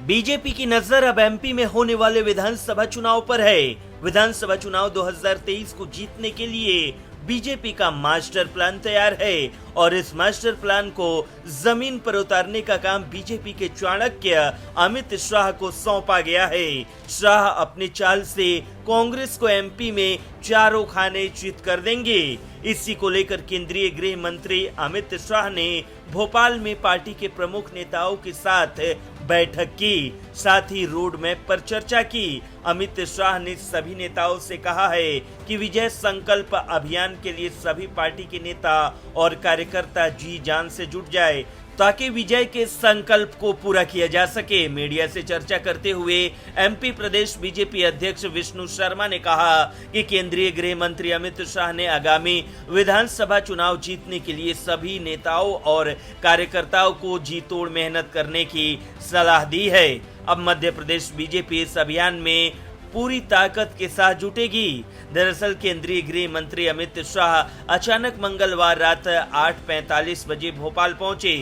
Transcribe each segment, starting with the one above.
BJP की नजर अब एमपी में होने वाले विधानसभा चुनाव पर है। विधानसभा चुनाव 2023 को जीतने के लिए बीजेपी का मास्टर प्लान तैयार है और इस मास्टर प्लान को जमीन पर उतारने का काम बीजेपी के चाणक्य अमित शाह को सौंपा गया है। शाह अपनी चाल से कांग्रेस को एमपी में चारों खाने चित कर देंगे। इसी को लेकर केंद्रीय गृह मंत्री अमित शाह ने भोपाल में पार्टी के प्रमुख नेताओं के साथ बैठक की, साथ ही रोड मैप पर चर्चा की। अमित शाह ने सभी नेताओं से कहा है कि विजय संकल्प अभियान के लिए सभी पार्टी के नेता और कार्यकर्ता जी जान से जुट जाए ताकि विजय के संकल्प को पूरा किया जा सके। मीडिया से चर्चा करते हुए एमपी प्रदेश बीजेपी अध्यक्ष विष्णु शर्मा ने कहा कि केंद्रीय गृह मंत्री अमित शाह ने आगामी विधानसभा चुनाव जीतने के लिए सभी नेताओं और कार्यकर्ताओं को जी तोड़ मेहनत करने की सलाह दी है। अब मध्य प्रदेश बीजेपी इस अभियान में पूरी ताकत के साथ जुटेगी। दरअसल केंद्रीय गृह मंत्री अमित शाह अचानक मंगलवार रात 8:45 बजे भोपाल पहुंचे।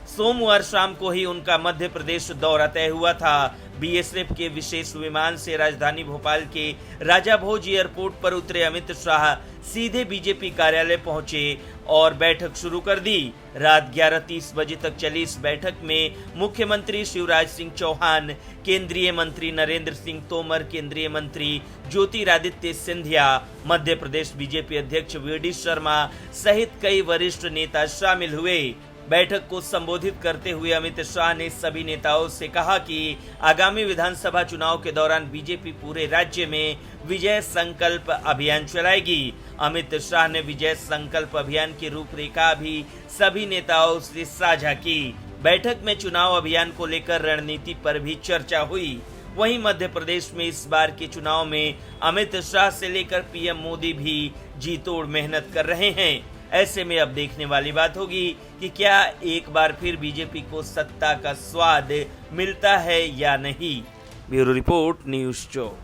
सोमवार शाम को ही उनका मध्य प्रदेश दौरा तय हुआ था। बीएसएफ के विशेष विमान से राजधानी भोपाल के राजा भोज एयरपोर्ट पर उतरे अमित शाह सीधे बीजेपी कार्यालय पहुंचे और बैठक शुरू कर दी। रात 11:30 बजे तक चली इस बैठक में मुख्यमंत्री शिवराज सिंह चौहान, केंद्रीय मंत्री नरेंद्र सिंह तोमर, केंद्रीय मंत्री ज्योतिरादित्य सिंधिया, मध्य प्रदेश बीजेपी अध्यक्ष वीडी शर्मा सहित कई वरिष्ठ नेता शामिल हुए। बैठक को संबोधित करते हुए अमित शाह ने सभी नेताओं से कहा कि आगामी विधानसभा चुनाव के दौरान बीजेपी पूरे राज्य में विजय संकल्प अभियान चलाएगी। अमित शाह ने विजय संकल्प अभियान की रूपरेखा भी सभी नेताओं से साझा की। बैठक में चुनाव अभियान को लेकर रणनीति पर भी चर्चा हुई। वहीं मध्य प्रदेश में इस बार के चुनाव में अमित शाह से लेकर पीएम मोदी भी जी तोड़ मेहनत कर रहे हैं। ऐसे में अब देखने वाली बात होगी कि क्या एक बार फिर बीजेपी को सत्ता का स्वाद मिलता है या नहीं। ब्यूरो रिपोर्ट, न्यूज़ चौक।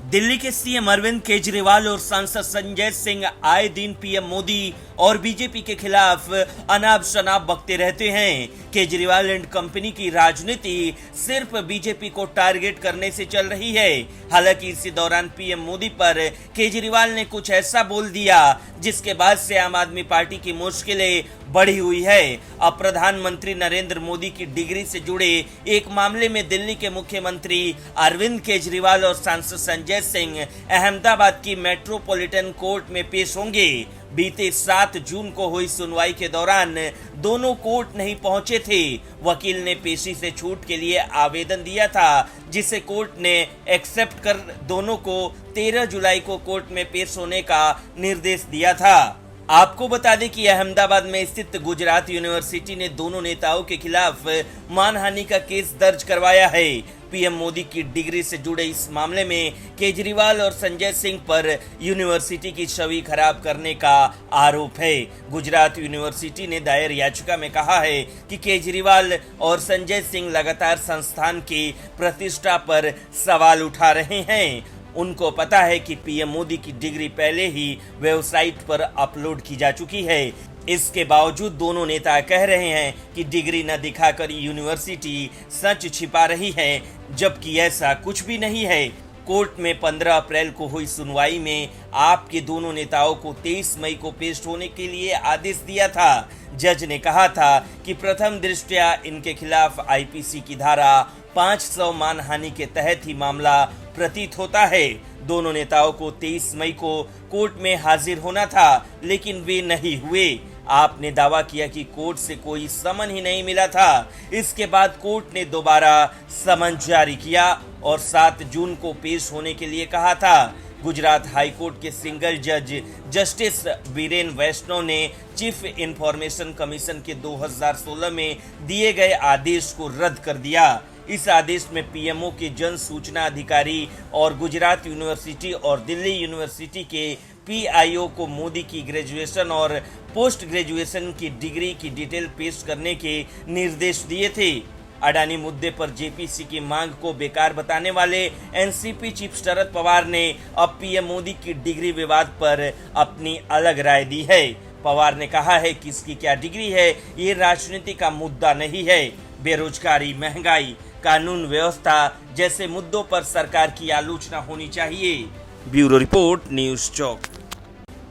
दिल्ली के सीएम अरविंद केजरीवाल और सांसद संजय सिंह आए दिन पीएम मोदी और बीजेपी के खिलाफ अनाप शनाप बकते रहते हैं। केजरीवाल एंड कंपनी की राजनीति सिर्फ बीजेपी को टारगेट करने से चल रही है। हालांकि इसी दौरान पीएम मोदी पर केजरीवाल ने कुछ ऐसा बोल दिया जिसके बाद से आम आदमी पार्टी की मुश्किलें बढ़ी हुई है। अब प्रधानमंत्री नरेंद्र मोदी की डिग्री से जुड़े एक मामले में दिल्ली के मुख्यमंत्री अरविंद केजरीवाल और सांसद संजय सिंह अहमदाबाद की मेट्रोपॉलिटन कोर्ट में पेश होंगे। बीते 7 जून को हुई सुनवाई के दौरान दोनों कोर्ट नहीं पहुंचे थे। वकील ने पेशी से छूट के लिए आवेदन दिया था, जिसे कोर्ट ने एक्सेप्ट कर दोनों को 13 जुलाई को कोर्ट में पेश होने का निर्देश दिया था। आपको बता दें कि अहमदाबाद में स्थित गुजरात यूनिवर्सिटी ने दोनों नेताओं के खिलाफ मानहानि का केस दर्ज करवाया है। पीएम मोदी की डिग्री से जुड़े इस मामले में केजरीवाल और संजय सिंह पर यूनिवर्सिटी की छवि खराब करने का आरोप है। गुजरात यूनिवर्सिटी ने दायर याचिका में कहा है कि केजरीवाल और संजय सिंह लगातार संस्थान की प्रतिष्ठा पर सवाल उठा रहे हैं। उनको पता है कि पीएम मोदी की डिग्री पहले ही वेबसाइट पर अपलोड की जा चुकी है। इसके बावजूद दोनों नेता कह रहे हैं कि डिग्री न दिखाकर यूनिवर्सिटी सच छिपा रही है, जबकि ऐसा कुछ भी नहीं है। कोर्ट में 15 अप्रैल को हुई सुनवाई में आपके दोनों नेताओं को 23 मई को पेश होने के लिए आदेश दिया था। जज ने कहा था कि प्रथम दृष्टया इनके खिलाफ आईपीसी की धारा 500 मानहानि के तहत ही मामला प्रतीत होता है। दोनों नेताओं को 23 मई को कोर्ट में हाजिर होना था, लेकिन वे नहीं हुए। आपने दावा किया कि कोर्ट से कोई समन ही नहीं मिला था। इसके बाद कोर्ट ने दोबारा समन जारी किया और 7 जून को पेश होने के लिए कहा था। गुजरात हाईकोर्ट के सिंगल जज जस्टिस वीरेन वैष्णव ने चीफ इंफॉर्मेशन कमीशन के 2016 में दिए गए आदेश को रद्द कर दिया। इस आदेश में पीएमओ के जन सूचना अधिकारी और गुजरात यूनिवर्सिटी और दिल्ली यूनिवर्सिटी के पीआईओ को मोदी की ग्रेजुएशन और पोस्ट ग्रेजुएशन की डिग्री की डिटेल पेश करने के निर्देश दिए थे। अडानी मुद्दे पर जेपीसी की मांग को बेकार बताने वाले एनसीपी चीफ शरद पवार ने अब पीएम मोदी की डिग्री विवाद पर अपनी अलग राय दी है। पवार ने कहा है कि इसकी क्या डिग्री है, ये राजनीति का मुद्दा नहीं है। बेरोजगारी, महंगाई, कानून व्यवस्था जैसे मुद्दों पर सरकार की आलोचना होनी चाहिए। ब्यूरो रिपोर्ट, न्यूज़ चौक।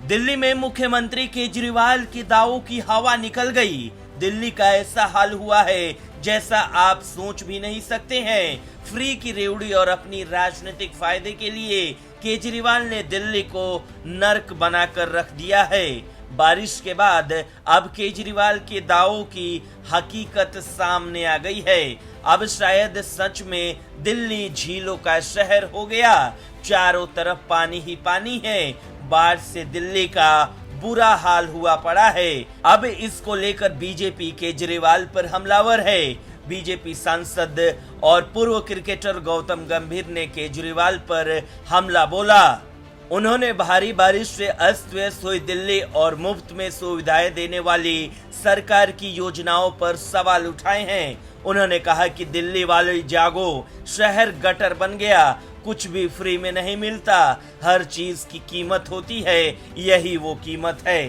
दिल्ली में मुख्यमंत्री केजरीवाल के दावों की हवा निकल गई। दिल्ली का ऐसा हाल हुआ है जैसा आप सोच भी नहीं सकते हैं। फ्री की रेवड़ी और अपनी राजनीतिक फायदे के लिए केजरीवाल ने दिल्ली को नर्क बनाकर रख दिया है। बारिश के बाद अब केजरीवाल के दावों की हकीकत सामने आ गई है। अब शायद सच में दिल्ली झीलों का शहर हो गया। चारों तरफ पानी ही पानी है। बाढ़ से दिल्ली का बुरा हाल हुआ पड़ा है। अब इसको लेकर बीजेपी केजरीवाल पर हमलावर है। बीजेपी सांसद और पूर्व क्रिकेटर गौतम गंभीर ने केजरीवाल पर हमला बोला। उन्होंने भारी बारिश से अस्त व्यस्त हुई दिल्ली और मुफ्त में सुविधाएं देने वाली सरकार की योजनाओं पर सवाल उठाए हैं। उन्होंने कहा कि दिल्ली वाले जागो, शहर गटर बन गया, कुछ भी फ्री में नहीं मिलता, हर चीज की कीमत होती है, यही वो कीमत है।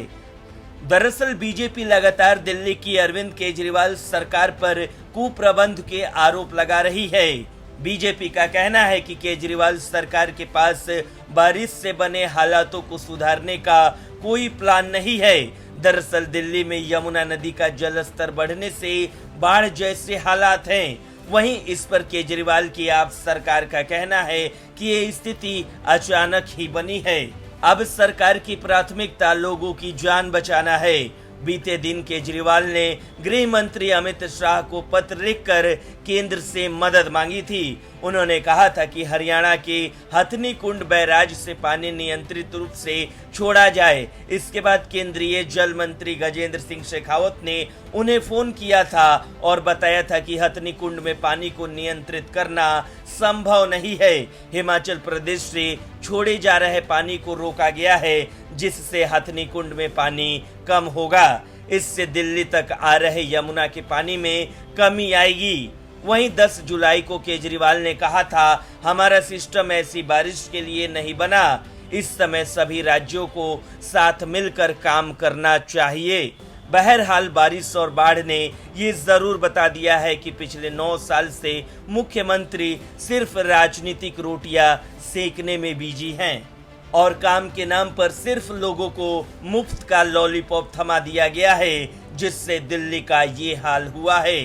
दरअसल बीजेपी लगातार दिल्ली की अरविंद केजरीवाल सरकार पर कुप्रबंध के आरोप लगा रही है। बीजेपी का कहना है कि केजरीवाल सरकार के पास बारिश से बने हालातों को सुधारने का कोई प्लान नहीं है। दरअसल दिल्ली में यमुना नदी का जलस्तर बढ़ने से बाढ़ जैसे हालात हैं। वहीं इस पर केजरीवाल की आप सरकार का कहना है कि ये स्थिति अचानक ही बनी है। अब सरकार की प्राथमिकता लोगों की जान बचाना है। बीते दिन केजरीवाल ने गृह मंत्री अमित शाह को पत्र लिखकर केंद्र से मदद मांगी थी। उन्होंने कहा था कि हरियाणा के हथनी कुंड बैराज से पानी नियंत्रित रूप से छोड़ा जाए। इसके बाद केंद्रीय जल मंत्री गजेंद्र सिंह शेखावत ने उन्हें फोन किया था और बताया था कि हथनी कुंड में पानी को नियंत्रित करना संभव नहीं है। हिमाचल प्रदेश से छोड़े जा रहे पानी को रोका गया है, जिससे हथनी कुंड में पानी कम होगा। इससे दिल्ली तक आ रहे यमुना के पानी में कमी आएगी। वहीं 10 जुलाई को केजरीवाल ने कहा था, हमारा सिस्टम ऐसी बारिश के लिए नहीं बना। इस समय सभी राज्यों को साथ मिलकर काम करना चाहिए। बहरहाल बारिश और बाढ़ ने ये जरूर बता दिया है कि पिछले 9 साल से मुख्यमंत्री सिर्फ राजनीतिक रोटियां सेकने में बिजी हैं और काम के नाम पर सिर्फ लोगों को मुफ्त का लॉलीपॉप थमा दिया गया है, जिससे दिल्ली का ये हाल हुआ है।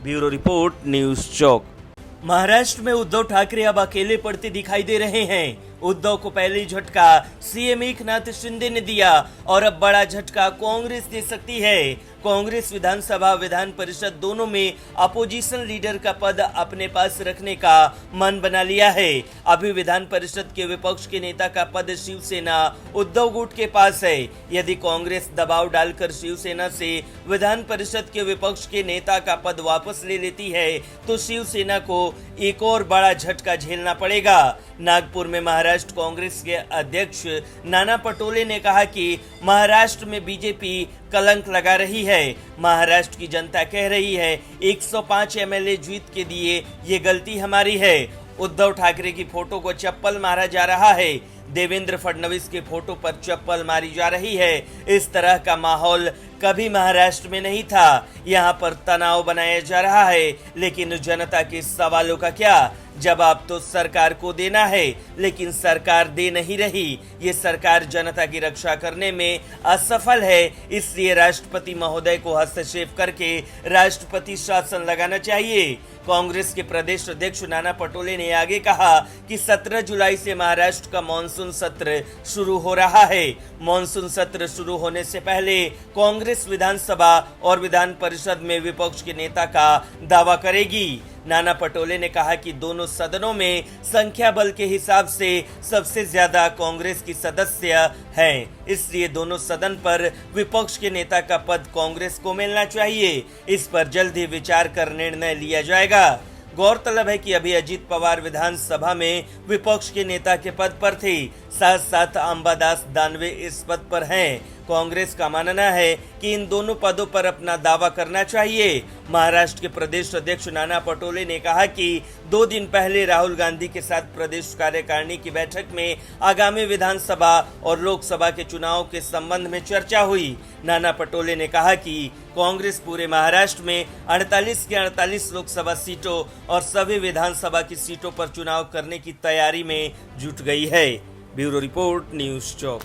ब्यूरो रिपोर्ट, न्यूज़ चौक। महाराष्ट्र में उद्धव ठाकरे अब अकेले पड़ते दिखाई दे रहे हैं। उद्धव को पहले झटका सीएम एकनाथ शिंदे ने दिया और अब बड़ा झटका कांग्रेस दे सकती है। कांग्रेस विधानसभा विधान परिषद दोनों में अपोजिशन लीडर का पद अपने पास रखने का मन बना लिया है। अभी विधान परिषद के विपक्ष के नेता का पद शिवसेना उद्धव गुट के पास है। यदि कांग्रेस दबाव डालकर शिवसेना से विधान परिषद के विपक्ष के नेता का पद वापस ले लेती है तो शिवसेना को एक और बड़ा झटका झेलना पड़ेगा। नागपुर में महाराष्ट्र कांग्रेस के अध्यक्ष नाना पटोले ने कहा कि महाराष्ट्र में बीजेपी कलंक लगा रही है। महाराष्ट्र की जनता कह रही है 105 एमएलए जीत के दिए, ये गलती हमारी है। उद्धव ठाकरे की फोटो को चप्पल मारा जा रहा है। देवेंद्र फडणवीस के फोटो पर चप्पल मारी जा रही है। इस तरह का माहौल कभी महाराष्ट्र में नहीं था। यहाँ पर तनाव बनाया जा रहा है, लेकिन जनता के सवालों का क्या जवाब तो सरकार को देना है, लेकिन सरकार दे नहीं रही। ये सरकार जनता की रक्षा करने में असफल है। इसलिए राष्ट्रपति महोदय को हस्तक्षेप करके राष्ट्रपति शासन लगाना चाहिए। कांग्रेस के प्रदेश अध्यक्ष नाना पटोले ने आगे कहा कि 17 जुलाई से महाराष्ट्र का मानसून सत्र शुरू हो रहा है। मानसून सत्र शुरू होने से पहले कांग्रेस विधानसभा और विधान परिषद में विपक्ष के नेता का दावा करेगी। नाना पटोले ने कहा कि दोनों सदनों में संख्या बल के हिसाब से सबसे ज्यादा कांग्रेस की सदस्य हैं, इसलिए दोनों सदन पर विपक्ष के नेता का पद कांग्रेस को मिलना चाहिए। इस पर जल्द ही विचार कर निर्णय लिया जाएगा। गौरतलब है कि अभी अजीत पवार विधानसभा में विपक्ष के नेता के पद पर थे, साथ साथ अंबादास दानवे इस पद पर हैं। कांग्रेस का मानना है कि इन दोनों पदों पर अपना दावा करना चाहिए। महाराष्ट्र के प्रदेश अध्यक्ष नाना पटोले ने कहा कि 2 दिन पहले राहुल गांधी के साथ प्रदेश कार्यकारिणी की बैठक में आगामी विधानसभा और लोकसभा के चुनाव के संबंध में चर्चा हुई। नाना पटोले ने कहा कि कांग्रेस पूरे महाराष्ट्र में 48 की 48 लोकसभा सीटों और सभी विधानसभा की सीटों पर चुनाव करने की तैयारी में जुट गई है। ब्यूरो रिपोर्ट, न्यूज़ चौक।